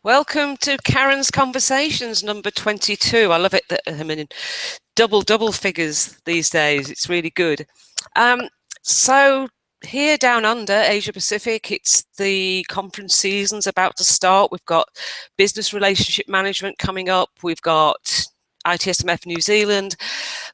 Welcome to Karen's Conversations number 22. I love it that I'm in double figures these days. It's really good. So here down under Asia Pacific, it's the conference season's about to start. We've got business relationship management coming up. We've got itSMF New Zealand,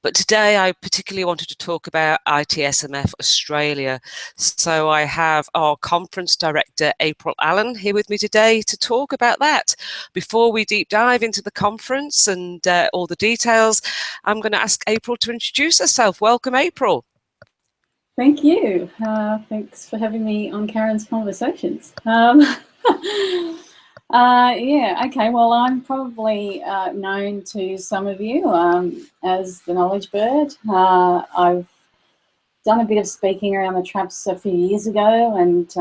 but today I particularly wanted to talk about itSMF Australia. So I have our Conference Director Aprill Allen here with me today to talk about that. Before we deep dive into the conference and all the details, I'm going to ask Aprill to introduce herself. Welcome, Aprill. Thank you. Thanks for having me on Karen's Conversations. Yeah, okay, well, I'm probably known to some of you as the Knowledge Bird. I've done a bit of speaking around the traps a few years ago, and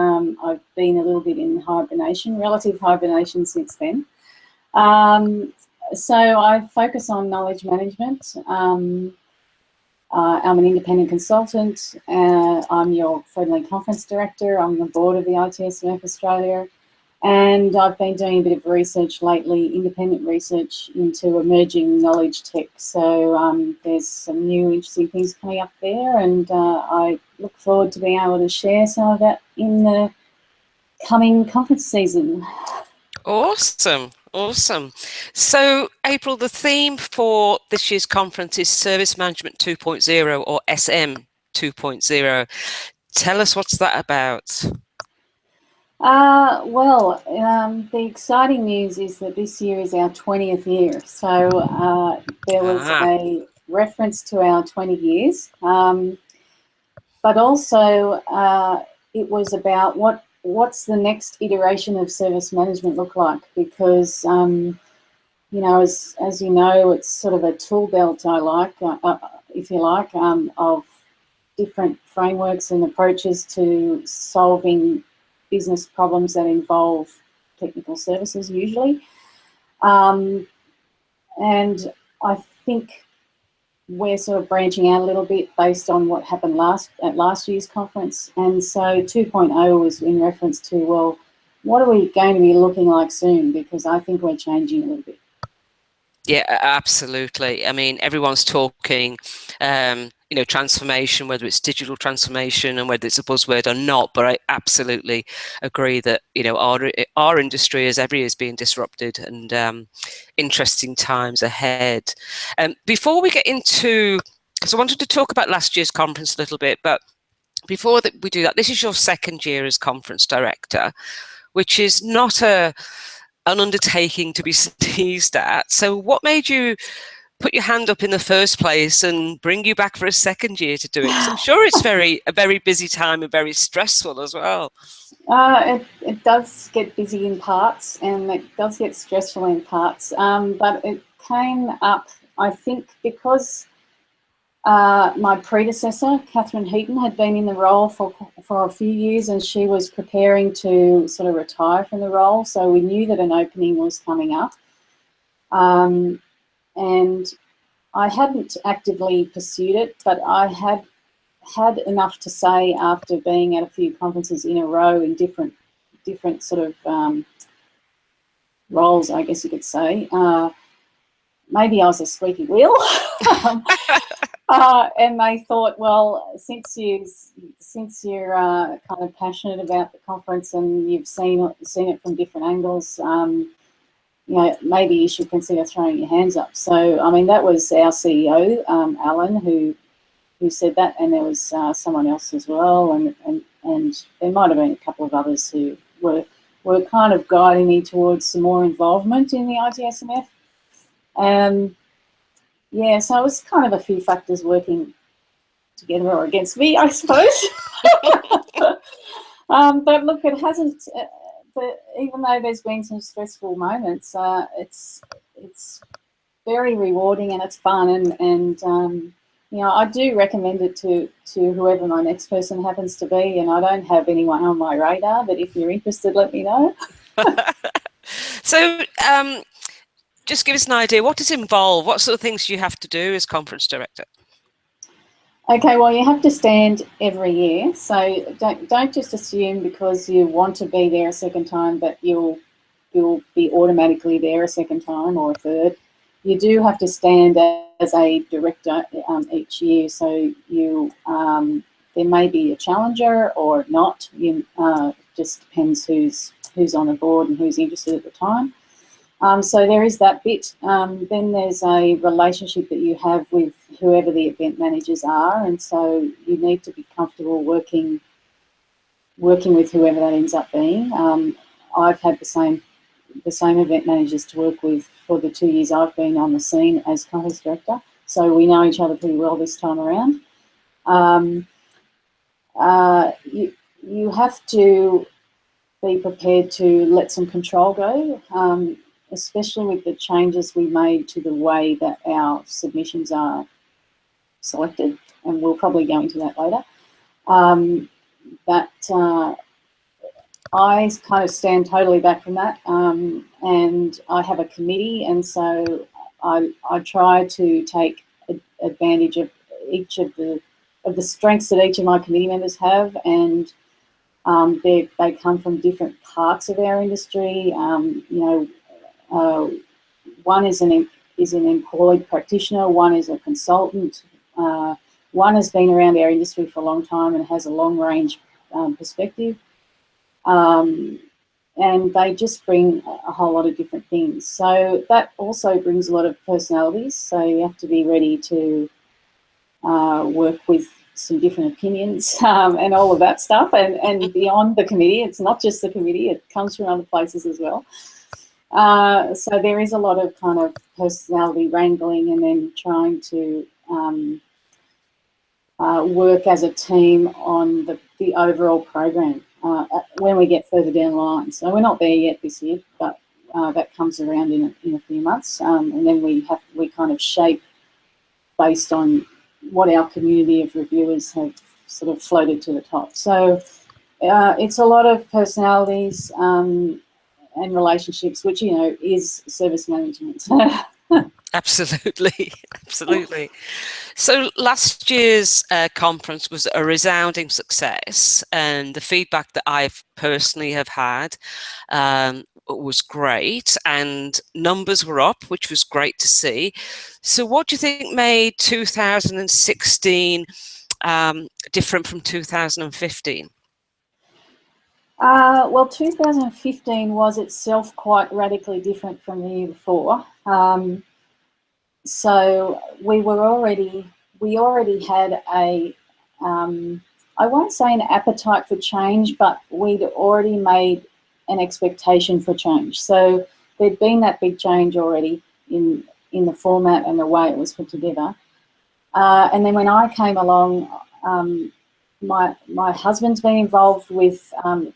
I've been a little bit in hibernation, relative hibernation since then. So I focus on knowledge management. I'm an independent consultant. I'm your friendly conference director. I'm on the board of the itSMF Australia. And I've been doing a bit of research lately, independent research into emerging knowledge tech. So there's some new interesting things coming up there, and I look forward to being able to share some of that in the coming conference season. Awesome. Awesome. So, Aprill, the theme for this year's conference is Service Management 2.0 or SM 2.0. Tell us what's that about? Well, the exciting news is that this year is our 20th year. So there was a reference to our 20 years, but also it was about what's the next iteration of service management look like, because you know, as you know, it's sort of a tool belt if you like, of different frameworks and approaches to solving business problems that involve technical services usually. And I think we're sort of branching out a little bit based on what happened at last year's conference. And so 2.0 was in reference to, well, what are we going to be looking like soon? Because I think we're changing a little bit. Yeah, absolutely. I mean, everyone's talking, you know, transformation, whether it's digital transformation and whether it's a buzzword or not. But I absolutely agree that, you know, our industry as every year is being disrupted, and interesting times ahead. Before we get into, because I wanted to talk about last year's conference a little bit, but before that we do that, this is your second year as conference director, which is not an undertaking to be sneezed at. So what made you put your hand up in the first place and bring you back for a second year to do it? Because I'm sure it's a very busy time and very stressful as well. It does get busy in parts, and it does get stressful in parts, but it came up, I think, because my predecessor, Catherine Heaton, had been in the role for a few years, and she was preparing to sort of retire from the role. So we knew that an opening was coming up. And I hadn't actively pursued it, but I had enough to say after being at a few conferences in a row in different sort of roles, I guess you could say. Maybe I was a squeaky wheel. And they thought, well, since you're kind of passionate about the conference and you've seen it from different angles, you know, maybe you should consider throwing your hands up. So, I mean, that was our CEO, Alan, who said that, and there was someone else as well, and there might have been a couple of others who were kind of guiding me towards some more involvement in the itSMF. Yeah, so it was kind of a few factors working together or against me, I suppose. But look, it hasn't. But even though there's been some stressful moments, it's very rewarding and it's fun, and you know, I do recommend it to whoever my next person happens to be, and I don't have anyone on my radar, but if you're interested, let me know. So just give us an idea, what does it involve? What sort of things do you have to do as conference director? Okay, well, you have to stand every year, so don't just assume because you want to be there a second time that you'll you'll be automatically there a second time or a third. You do have to stand as a director each year, so you there may be a challenger or not. Just depends who's on the board and who's interested at the time. So there is that bit. Then there's a relationship that you have with whoever the event managers are, and so you need to be comfortable working with whoever that ends up being. I've had the same event managers to work with for the 2 years I've been on the scene as Conference Director, so we know each other pretty well this time around. You have to be prepared to let some control go, especially with the changes we made to the way that our submissions are selected, and we'll probably go into that later. I kind of stand totally back from that, and I have a committee, and so I try to take advantage of each of the strengths that each of my committee members have, and they come from different parts of our industry. One is an employed practitioner, one is a consultant, one has been around our industry for a long time and has a long range perspective. And they just bring a whole lot of different things. So that also brings a lot of personalities. So you have to be ready to work with some different opinions and all of that stuff. And beyond the committee, it's not just the committee, it comes from other places as well. So there is a lot of kind of personality wrangling and then trying to work as a team on the overall program when we get further down the line. So we're not there yet this year, but that comes around in a few months, and then we kind of shape based on what our community of reviewers have sort of floated to the top. So it's a lot of personalities and relationships, which is service management. Absolutely, absolutely. So last year's conference was a resounding success, and the feedback that I've personally have had was great, and numbers were up, which was great to see. So what do you think made 2016 different from 2015? Well, 2015 was itself quite radically different from the year before. So we already had a, I won't say an appetite for change, but we'd already made an expectation for change. So there'd been that big change already in the format and the way it was put together. And then when I came along, my husband's been involved with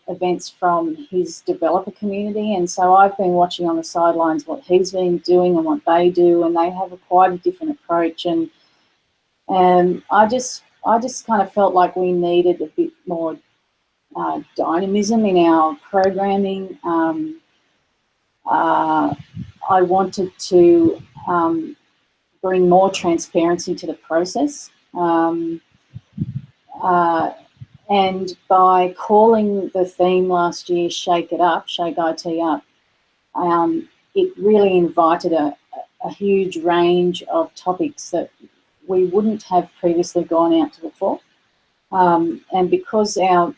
events from his developer community, and so I've been watching on the sidelines what he's been doing and what they do, and they have quite a different approach. And I just kind of felt like we needed a bit more dynamism in our programming. I wanted to bring more transparency to the process. And by calling the theme last year Shake It Up, Shake IT Up, it really invited a huge range of topics that we wouldn't have previously gone out to before. And because our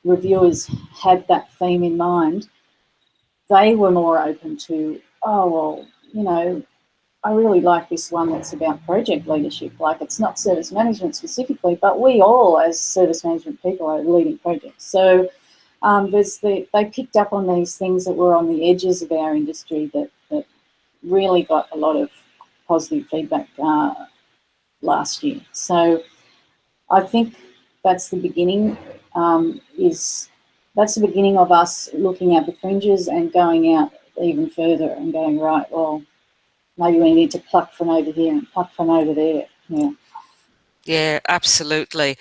reviewers had that theme in mind, they were more open to, oh, well, I really like this one that's about project leadership. Like, it's not service management specifically, but we all as service management people are leading projects. So they picked up on these things that were on the edges of our industry that really got a lot of positive feedback last year. So I think that's the beginning, that's the beginning of us looking at the fringes and going out even further and going, right, well, maybe we need to pluck from over here and pluck from over there. Yeah, absolutely.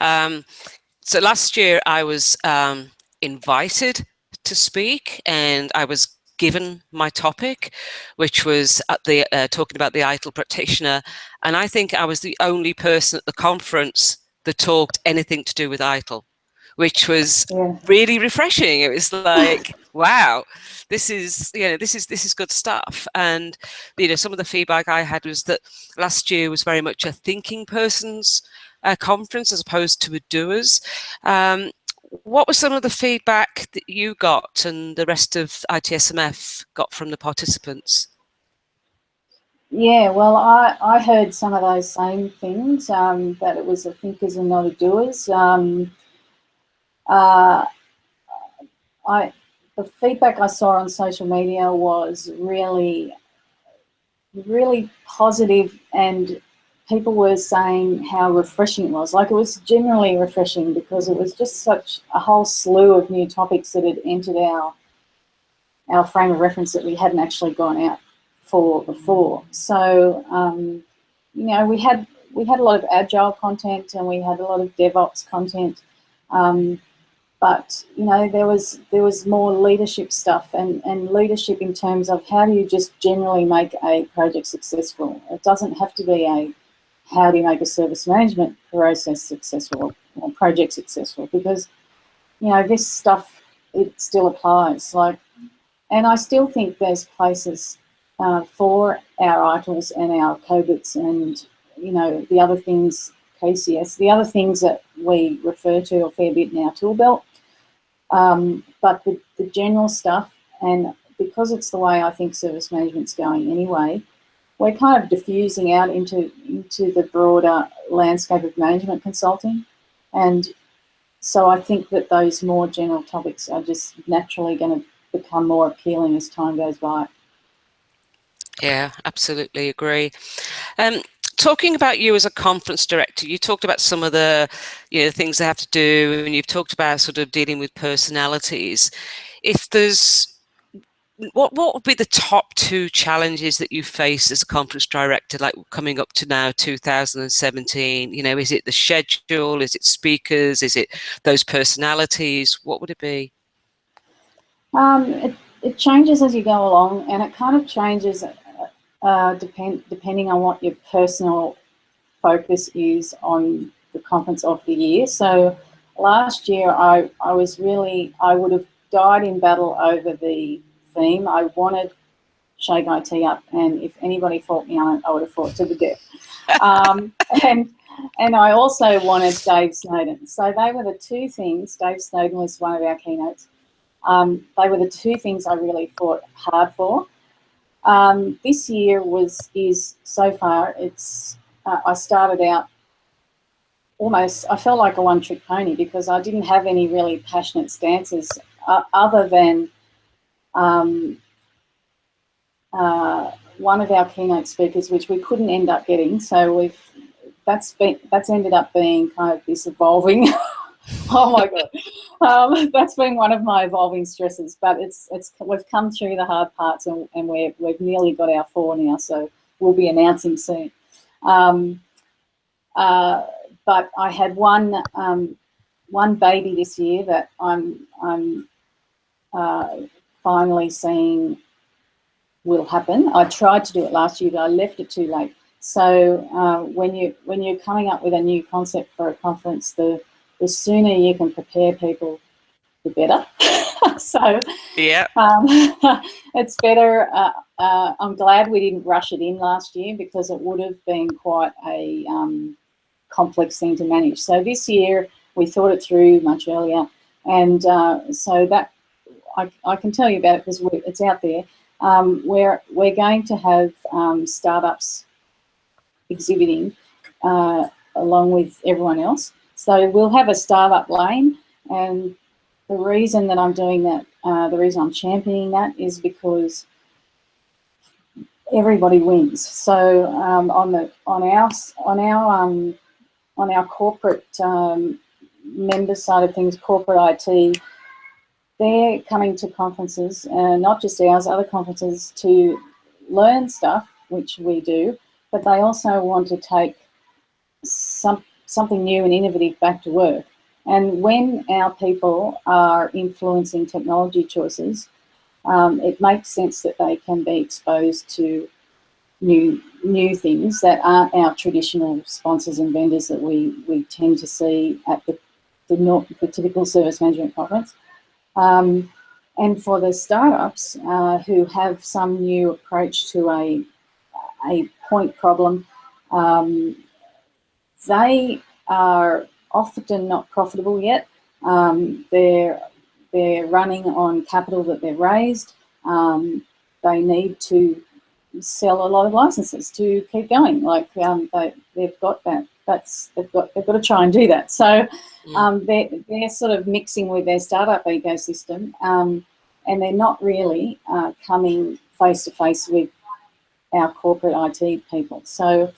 So last year I was invited to speak, and I was given my topic, which was at the talking about the ITIL practitioner, and I think I was the only person at the conference that talked anything to do with ITIL, which was Yeah. really refreshing. It was like, wow, this is good stuff. And some of the feedback I had was that last year was very much a thinking person's conference as opposed to a doers. What was some of the feedback that you got and the rest of itSMF got from the participants? Yeah, well, I heard some of those same things, that it was a thinkers and not a doers. The feedback I saw on social media was really, really positive, and people were saying how refreshing it was. Like, it was generally refreshing because it was just such a whole slew of new topics that had entered our frame of reference that we hadn't actually gone out for before. So, we had a lot of agile content, and we had a lot of DevOps content, but there was more leadership stuff, and leadership in terms of how do you just generally make a project successful. It doesn't have to be a how do you make a service management process successful or project successful, because this stuff, it still applies. And I still think there's places for our ITILs and our COBITs and, the other things, KCS, the other things that we refer to a fair bit in our tool belt. But the general stuff, and because it's the way I think service management's going anyway, we're kind of diffusing out into the broader landscape of management consulting. And so I think that those more general topics are just naturally going to become more appealing as time goes by. Yeah, absolutely agree. Talking about you as a conference director, you talked about some of the things they have to do, and you've talked about sort of dealing with personalities. If there's what would be the top two challenges that you face as a conference director, like coming up to now 2017? Is it the schedule? Is it speakers? Is it those personalities? What would it be? It changes as you go along, and it kind of changes depending on what your personal focus is on the conference of the year. So last year I would have died in battle over the theme. I wanted Shake IT up, and if anybody fought me on it, I would have fought to the death. And I also wanted Dave Snowden. So they were the two things. Dave Snowden was one of our keynotes. They were the two things I really fought hard for. This year is so far, it's I started out almost, I felt like a one-trick pony because I didn't have any really passionate stances other than one of our keynote speakers, which we couldn't end up getting. So that's ended up being kind of this evolving. Oh my God, that's been one of my evolving stresses. But we've come through the hard parts, and we've nearly got our 4 now. So we'll be announcing soon. But I had one baby this year that I'm finally seeing will happen. I tried to do it last year, but I left it too late. So when you're coming up with a new concept for a conference, the sooner you can prepare people, the better. So yeah, it's better. I'm glad we didn't rush it in last year because it would have been quite a complex thing to manage. So this year we thought it through much earlier, and so that I can tell you about it because it's out there. We're going to have startups exhibiting along with everyone else. So we'll have a startup lane, and the reason that I'm doing that, the reason I'm championing that is because everybody wins. So on our corporate member side of things, corporate IT, they're coming to conferences, not just ours, other conferences, to learn stuff, which we do, but they also want to take something new and innovative back to work. And when our people are influencing technology choices, it makes sense that they can be exposed to new things that aren't our traditional sponsors and vendors that we tend to see at the the typical service management conference. And for the startups who have some new approach to a point problem, they are often not profitable yet. They're running on capital that they've raised. They need to sell a lot of licenses to keep going. Like they've got that. They've got to try and do that. So they're sort of mixing with their startup ecosystem, and they're not really coming face to face with our corporate IT people. So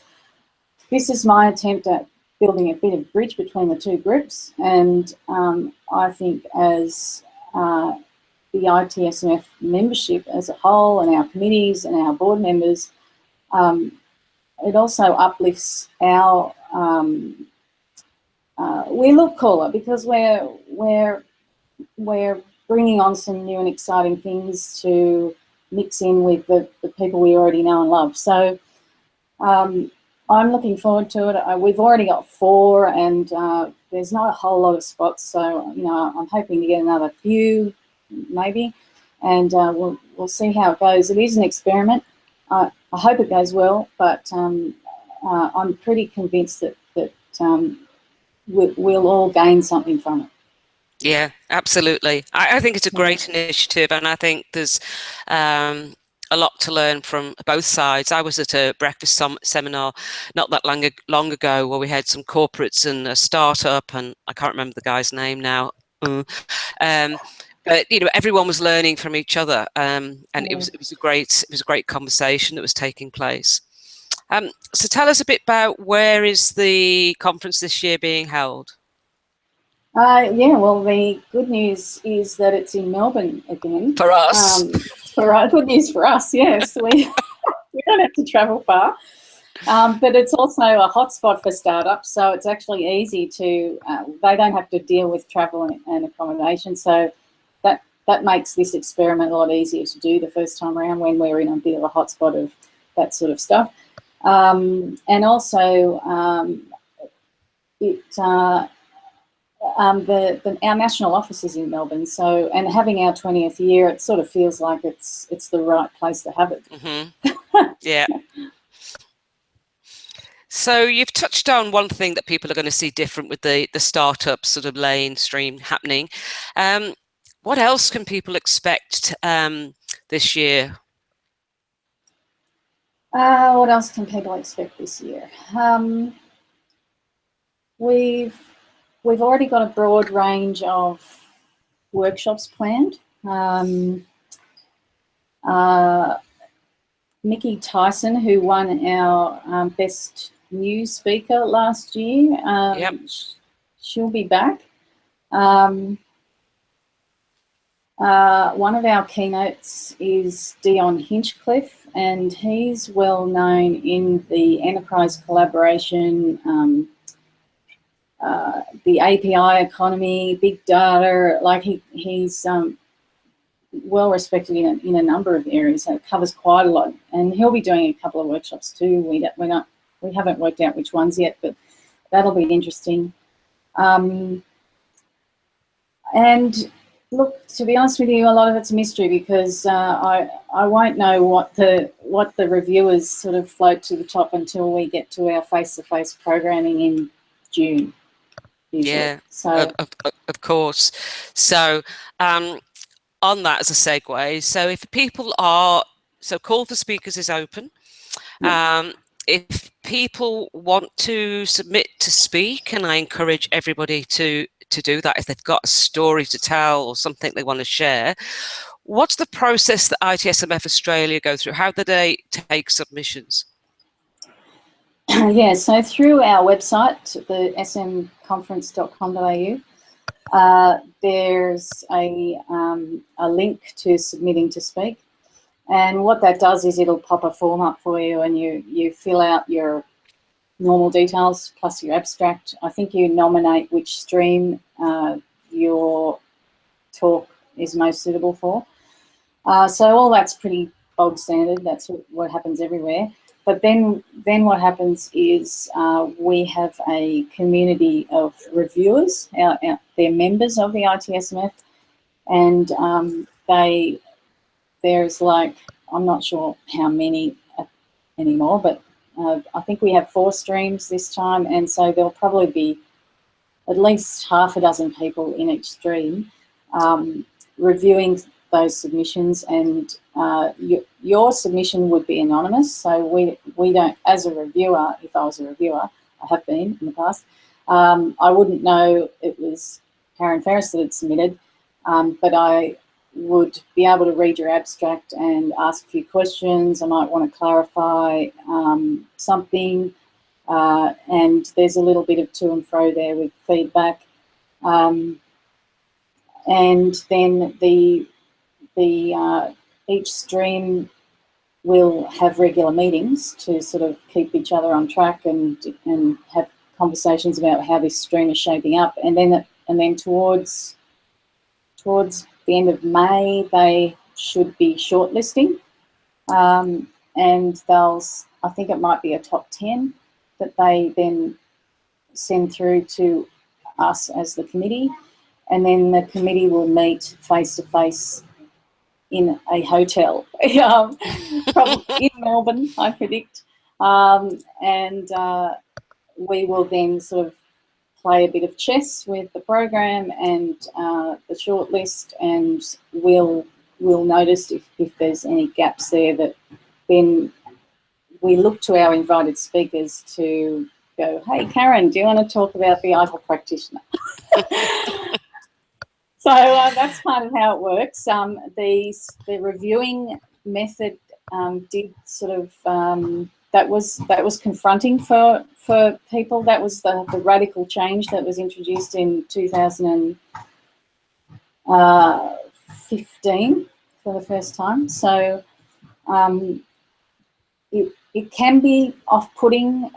this is my attempt at building a bit of bridge between the two groups, and I think as the itSMF membership as a whole, and our committees and our board members, it also uplifts our we look cooler because we're bringing on some new and exciting things to mix in with the people we already know and love. So I'm looking forward to it. We've already got 4, and there's not a whole lot of spots, so I'm hoping to get another few, maybe, and we'll see how it goes. It is an experiment. I hope it goes well, but I'm pretty convinced that we'll all gain something from it. Yeah, absolutely. I think it's a great initiative, and I think there's a lot to learn from both sides. I was at a breakfast seminar not that long ago where we had some corporates and a startup, and I can't remember the guy's name now. But everyone was learning from each other, and it was a great conversation that was taking place. So tell us a bit about where is the conference this year being held? Yeah, well, the good news is that it's in Melbourne again. For us. Good news for us, yes. We don't have to travel far. But it's also a hotspot for startups, so it's actually easy to, they don't have to deal with travel and accommodation. So that makes this experiment a lot easier to do the first time around when we're in a bit of a hotspot of that sort of stuff. And also our national office is in Melbourne, so, and having our 20th year, it sort of feels like it's the right place to have it. Mm-hmm. Yeah. So you've touched on one thing that people are going to see different with the startup sort of lane stream happening. What else can people expect this year? What else can people expect this year? We've already got a broad range of workshops planned. Nikki Tyson, who won our Best New Speaker last year, she'll be back. One of our keynotes is Dion Hinchcliffe, and he's well known in the enterprise collaboration, the API economy, big data. Like he's well respected in a number of areas. So it covers quite a lot, and he'll be doing a couple of workshops too. We haven't worked out which ones yet, but that'll be interesting. And look, to be honest with you, a lot of it's a mystery because I won't know what the reviewers sort of float to the top until we get to our face-to-face programming in June. Usually. Yeah, so of course. So on that as a segue, so if people are, so call for speakers is open. If people want to submit to speak, and I encourage everybody to do that if they've got a story to tell or something they want to share, what's the process that itSMF Australia go through? How do they take submissions? Yeah, so through our website, the smconference.com.au, there's a link to submitting to speak. And what that does is it'll pop a form up for you, and you fill out your normal details plus your abstract. I think you nominate which stream your talk is most suitable for. So all that's pretty bog standard. That's what happens everywhere. But then what happens is we have a community of reviewers. They're members of the itSMF, and there's like, I'm not sure how many anymore, but I think we have 4 streams this time, and so there'll probably be at least half a dozen people in each stream reviewing those submissions, and your submission would be anonymous. So we don't, as a reviewer, if I was a reviewer, I have been in the past, I wouldn't know it was Karen Ferris that had submitted, but I would be able to read your abstract and ask a few questions. I might want to clarify something, and there's a little bit of to and fro there with feedback. And then each stream will have regular meetings to sort of keep each other on track and have conversations about how this stream is shaping up. And then towards the end of May, they should be shortlisting, and I think it might be a top 10 that they then send through to us as the committee, and then the committee will meet face-to-face in a hotel, probably in Melbourne, I predict, and we will then sort of play a bit of chess with the program and the shortlist, and we'll notice if there's any gaps there, that then we look to our invited speakers to go, hey, Karen, do you want to talk about the ITIL practitioner? So that's kind of how it works. The reviewing method did sort of, that was confronting for people. That was the radical change that was introduced in 2015 for the first time. So it can be off-putting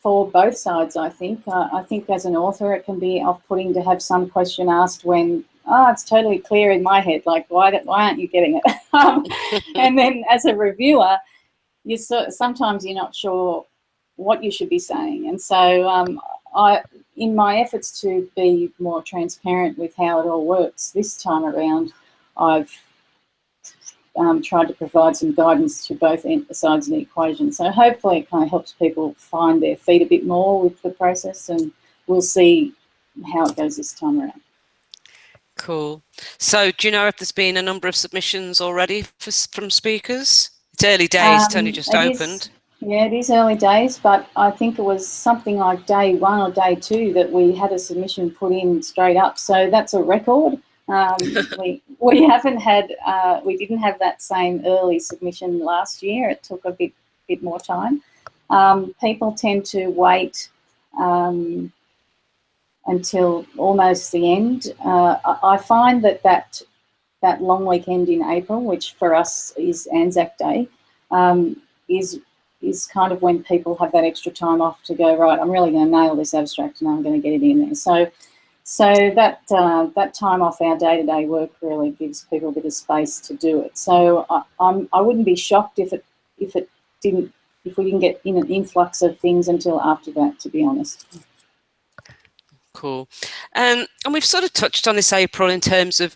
for both sides, I think. I think as an author it can be off-putting to have some question asked when, it's totally clear in my head, like, why aren't you getting it? And then as a reviewer, sometimes you're not sure what you should be saying. And so in my efforts to be more transparent with how it all works this time around, I've tried to provide some guidance to both sides of the equation. So hopefully it kind of helps people find their feet a bit more with the process, and we'll see how it goes this time around. Cool. So do you know if there's been a number of submissions already from speakers? It's early days, it's only just opened. Yeah, it is early days, but I think it was something like day 1 or day 2 that we had a submission put in straight up. So that's a record. We haven't had, we didn't have that same early submission last year. It took a bit more time. People tend to wait until almost the end. I find that long weekend in April, which for us is Anzac Day, is kind of when people have that extra time off to go, right, I'm really going to nail this abstract and I'm going to get it in there. So that time off our day-to-day work really gives people a bit of space to do it. So I wouldn't be shocked if we didn't get in an influx of things until after that, to be honest. Cool. And we've sort of touched on this, April, in terms of,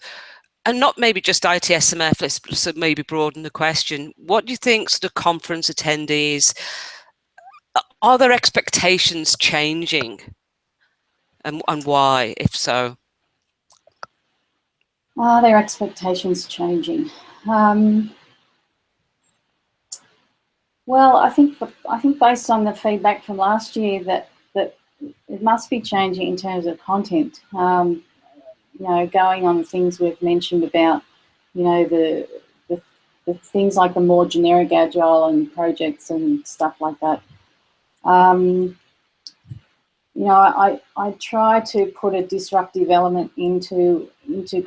and not maybe just itSMF, let's maybe broaden the question. What do you think sort of conference attendees, are their expectations changing? And why, if so? Are their expectations changing? Well, I think based on the feedback from last year that it must be changing in terms of content. You know, going on things we've mentioned about, you know, the things like the more generic agile and projects and stuff like that. You know, I try to put a disruptive element into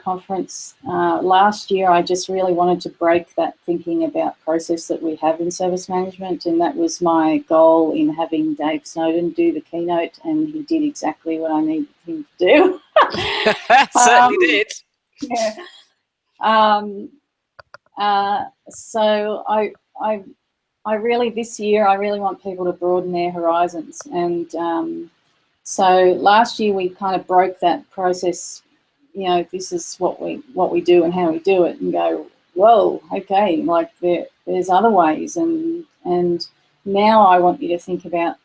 conference. Last year, I just really wanted to break that thinking about process that we have in service management, and that was my goal in having Dave Snowden do the keynote, and he did exactly what I needed him to do. Certainly did. Yeah. So I this year, I really want people to broaden their horizons. And so last year we kind of broke that process. You know, this is what we do and how we do it, and go, whoa, okay, like there's other ways, and now I want you to think about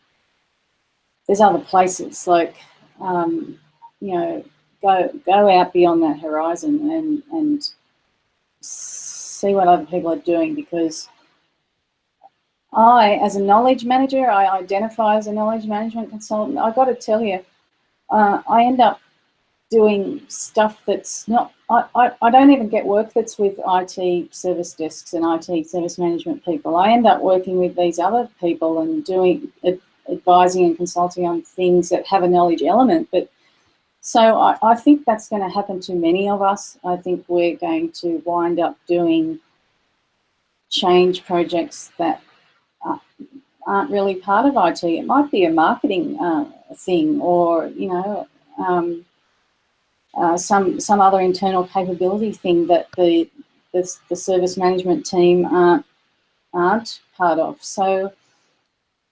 there's other places, like you know, go out beyond that horizon and see what other people are doing, because as a knowledge manager, I identify as a knowledge management consultant. I've got to tell you, I end up doing stuff that's not, I don't even get work that's with IT service desks and IT service management people. I end up working with these other people and doing advising and consulting on things that have a knowledge element. But so I think that's going to happen to many of us. I think we're going to wind up doing change projects that aren't really part of IT. It might be a marketing thing, or you know, some other internal capability thing that the service management team aren't part of. So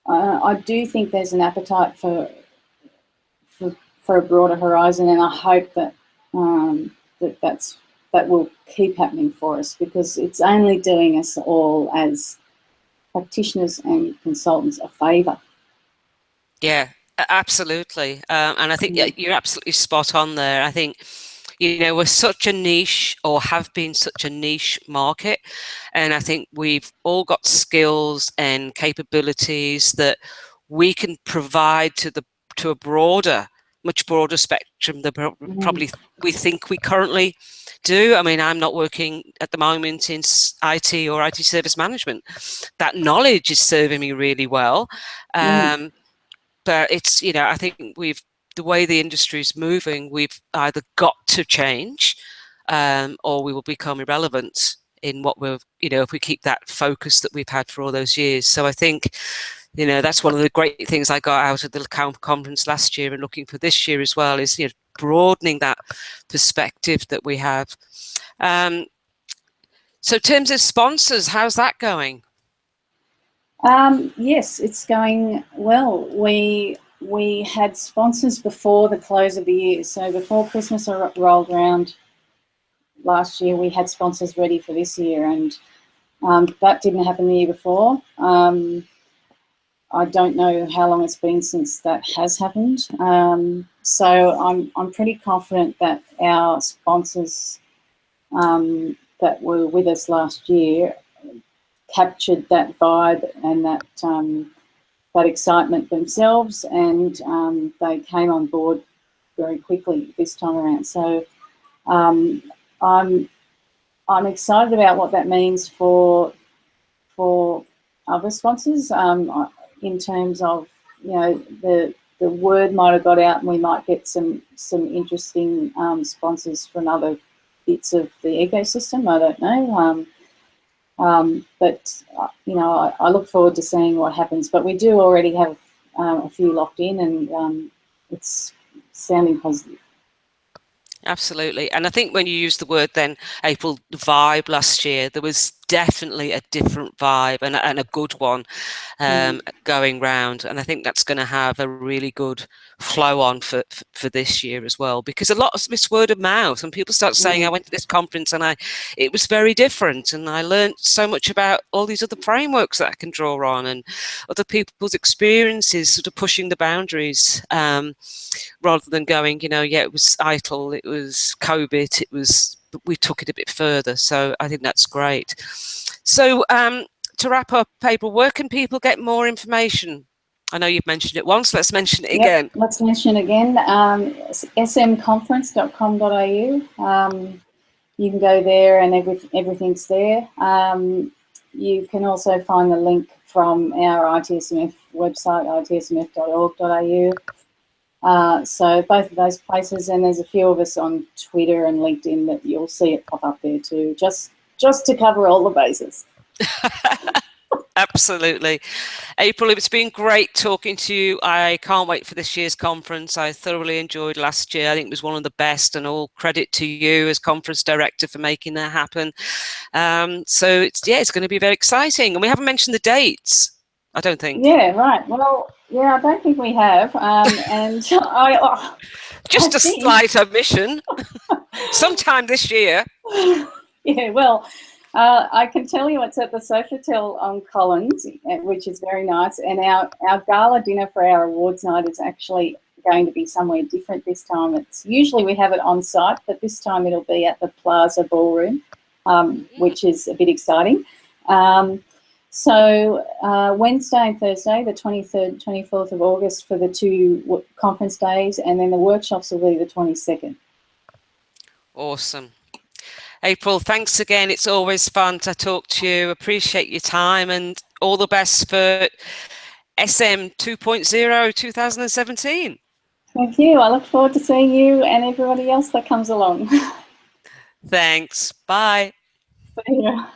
I do think there's an appetite for a broader horizon, and I hope that that will keep happening for us, because it's only doing us all as practitioners and consultants a favour. Yeah, absolutely. And I think you're absolutely spot on there. I think, you know, we're such a niche, or have been such a niche market. And I think we've all got skills and capabilities that we can provide to a much broader spectrum than probably we think we currently do. I mean, I'm not working at the moment in IT or IT service management. That knowledge is serving me really well. But it's, you know, I think the way the industry is moving, we've either got to change or we will become irrelevant in what we're, you know, if we keep that focus that we've had for all those years. So I think, you know, that's one of the great things I got out of the conference last year, and looking for this year as well, is, you know, broadening that perspective that we have. So in terms of sponsors, how's that going? Yes, it's going well. We had sponsors before the close of the year. So before Christmas rolled around last year, we had sponsors ready for this year, and that didn't happen the year before. I don't know how long it's been since that has happened. So I'm pretty confident that our sponsors that were with us last year captured that vibe and that excitement themselves, and they came on board very quickly this time around. So I'm excited about what that means for other sponsors, in terms of, you know, the word might have got out, and we might get some interesting sponsors from other bits of the ecosystem. I don't know. But you know, I look forward to seeing what happens. But we do already have a few locked in, and it's sounding positive. Absolutely. And I think when you used the word then, April, vibe last year, there was definitely a different vibe, and a good one going round. And I think that's going to have a really good flow on for this year as well, because a lot of it's word of mouth, and people start saying, I went to this conference and it was very different, and I learned so much about all these other frameworks that I can draw on, and other people's experiences, sort of pushing the boundaries, rather than going, you know, yeah, it was ITIL, it was COVID, we took it a bit further. So I think that's great. So to wrap up, April, where can people get more information? I know you've mentioned it once, let's mention it again. Let's mention it again. smconference.com.au. You can go there, and everything's there. You can also find the link from our itSMF website, itsmf.org.au. So both of those places, and there's a few of us on Twitter and LinkedIn that you'll see it pop up there too, just to cover all the bases. Absolutely. April, it's been great talking to you. I can't wait for this year's conference. I thoroughly enjoyed last year. I think it was one of the best, and all credit to you as conference director for making that happen. So it's going to be very exciting. And we haven't mentioned the dates, I don't think. Yeah, right. Well, yeah, I don't think we have. And Just a slight omission. Sometime this year. Yeah, well, I can tell you it's at the Sofitel on Collins, which is very nice. And our gala dinner for our awards night is actually going to be somewhere different this time. It's usually we have it on site, but this time it'll be at the Plaza Ballroom, which is a bit exciting. So Wednesday and Thursday, the 23rd, 24th of August for the 2 conference days, and then the workshops will be the 22nd. Awesome. April, thanks again. It's always fun to talk to you. Appreciate your time, and all the best for SM 2.0 2017. Thank you. I look forward to seeing you and everybody else that comes along. Thanks. Bye. See ya.